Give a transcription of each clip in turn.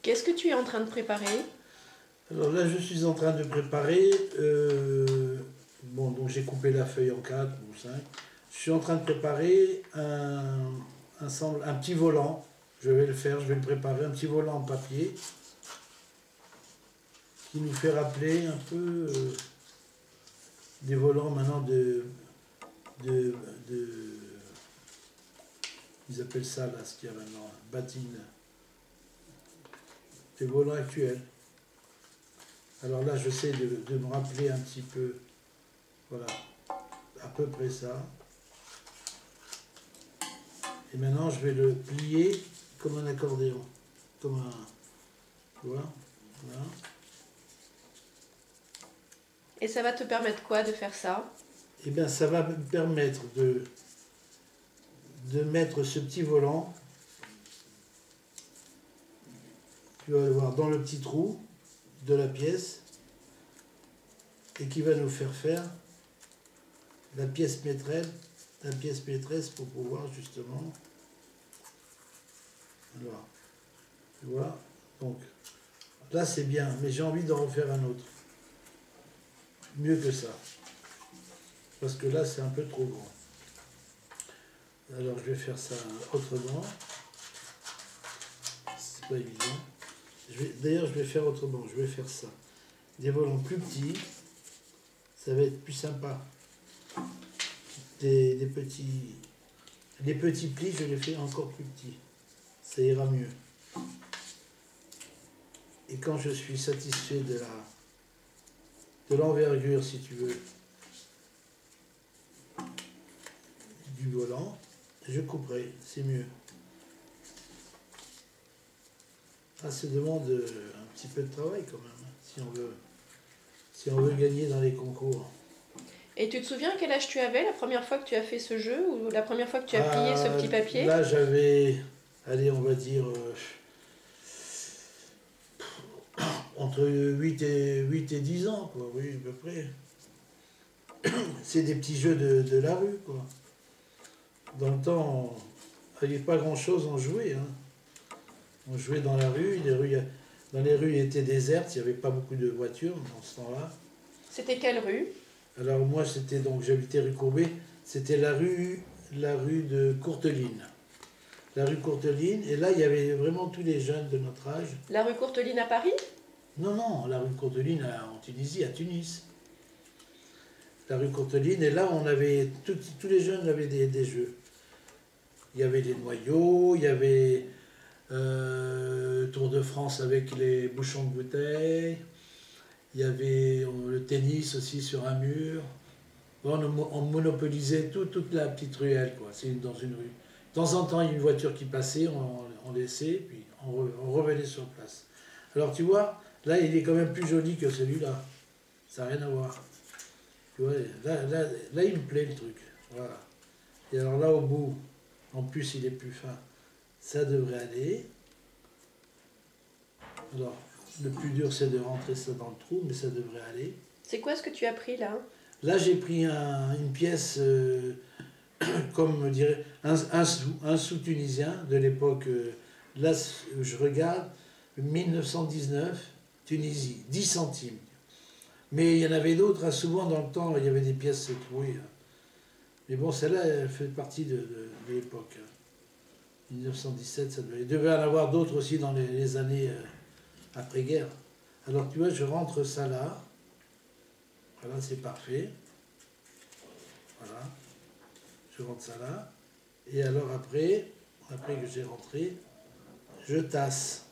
Qu'est-ce que tu es en train de préparer? Alors là, je suis en train de préparer. Bon, donc j'ai coupé la feuille en 4 ou 5. Je suis en train de préparer un petit volant. Je vais le faire, je vais le préparer, un petit volant en papier qui nous fait rappeler un peu des volants maintenant de, de- ils appellent ça là, ce qu'il y a maintenant, Batine, des volants actuels. Alors là, j'essaie de me rappeler un petit peu, voilà, à peu près ça. Et maintenant, je vais le plier comme un accordéon, comme un, tu vois, voilà. Et ça va te permettre quoi de faire ça? Et bien, ça va me permettre de mettre ce petit volant, tu vas le voir, dans le petit trou de la pièce, et qui va nous faire la pièce maîtresse pour pouvoir justement, alors, tu vois, donc là c'est bien, mais j'ai envie d'en refaire un autre, mieux que ça, parce que là c'est un peu trop grand. Alors je vais faire ça autrement, c'est pas évident. D'ailleurs je vais faire autrement, je vais faire ça. Des volants plus petits, ça va être plus sympa. Les petits plis, je les fais encore plus petits. Ça ira mieux. Et quand je suis satisfait de l'envergure, si tu veux, du volant, je couperai, c'est mieux. Ah, ça demande un petit peu de travail quand même, hein, si on veut gagner dans les concours. Et tu te souviens quel âge tu avais la première fois que tu as fait ce jeu ou la première fois que tu as plié ce petit papier? Là, j'avais, allez, on va dire, entre 8 et 10 ans, quoi, oui, à peu près. C'est des petits jeux de la rue, quoi. Dans le temps, il n'y avait pas grand-chose, on jouait. Hein. On jouait dans la rue, dans les rues étaient désertes, il n'y avait pas beaucoup de voitures dans ce temps-là. C'était quelle rue? Alors moi, j'habitais rue Courbet, c'était la rue de Courteline. La rue Courteline, et là, il y avait vraiment tous les jeunes de notre âge. La rue Courteline à Paris? Non, non, la rue Courteline en Tunisie, à Tunis. La rue Courteline, et là, on avait, tous les jeunes avaient des jeux. Il y avait des noyaux, il y avait Tour de France avec les bouchons de bouteilles, il y avait le tennis aussi sur un mur. Bon, on monopolisait toute la petite ruelle, quoi. C'est dans une rue. De temps en temps, il y a une voiture qui passait, on laissait, puis on revenait sur place. Alors tu vois, là, il est quand même plus joli que celui-là. Ça n'a rien à voir. Tu vois, là, il me plaît le truc. Voilà. Et alors là, au bout, en plus, il est plus fin. Ça devrait aller. Alors, le plus dur, c'est de rentrer ça dans le trou, mais ça devrait aller. C'est quoi ce que tu as pris là? Là, j'ai pris une pièce, comme on dirait, un sou tunisien de l'époque. Là, je regarde, 1919, Tunisie, 10 centimes. Mais il y en avait d'autres, hein, souvent dans le temps, il y avait des pièces trouées. Hein. Mais bon, celle-là, elle fait partie de l'époque. Hein. 1917, il devait en avoir d'autres aussi dans les années après-guerre. Alors tu vois, je rentre ça là. Voilà, c'est parfait. Voilà. Je rentre ça là. Et alors après que j'ai rentré, je tasse.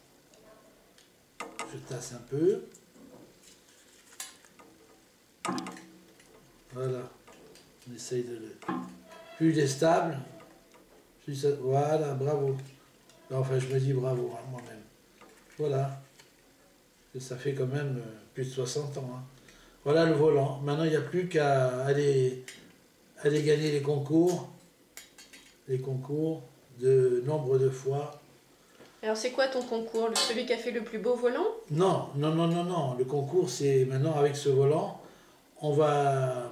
Je tasse un peu. Voilà. On essaye de le... Plus il est stable, plus ça... Voilà, bravo. Enfin, je me dis bravo hein, moi-même. Voilà. Et ça fait quand même plus de 60 ans. Hein. Voilà le volant. Maintenant, il n'y a plus qu'à aller gagner les concours de nombre de fois. Alors c'est quoi ton concours? Celui qui a fait le plus beau volant? Non, non, non, non, non. Le concours, c'est maintenant avec ce volant, on va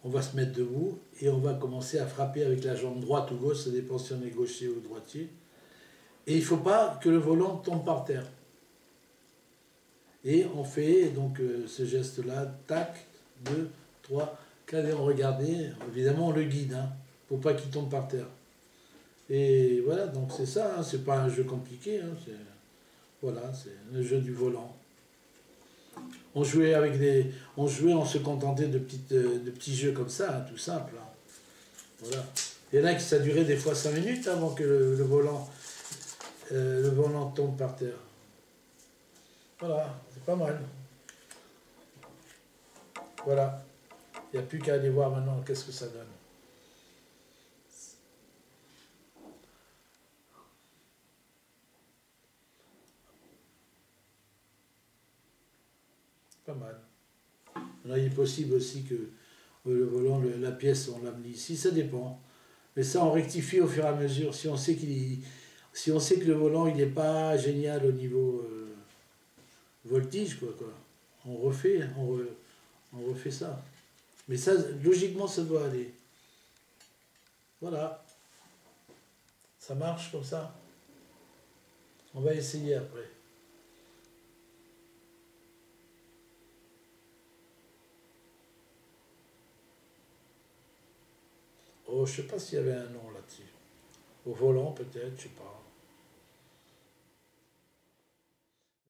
se mettre debout et on va commencer à frapper avec la jambe droite ou gauche, ça dépend si on est gaucher ou droitier. Et il ne faut pas que le volant tombe par terre. Et on fait donc ce geste-là, tac, 2, 3, 4, et on regarde, évidemment on le guide, hein, pour pas qu'il tombe par terre. Et voilà, donc c'est ça, hein, c'est pas un jeu compliqué, hein, voilà, c'est le jeu du volant. On jouait on se contentait de petits jeux comme ça, hein, tout simple. Hein. Voilà. Il y en a qui ça durait des fois 5 minutes avant que le volant tombe par terre. Voilà, c'est pas mal. Voilà. Il n'y a plus qu'à aller voir maintenant qu'est-ce que ça donne. Pas mal. Là, il est possible aussi que le volant, la pièce, on l'amène ici, ça dépend. Mais ça, on rectifie au fur et à mesure. Si on sait que le volant, il n'est pas génial au niveau voltige, quoi. On refait, on refait ça. Mais ça, logiquement, ça doit aller. Voilà. Ça marche comme ça. On va essayer après. Oh, je sais pas s'il y avait un nom là-dessus. Au volant, peut-être, je sais pas.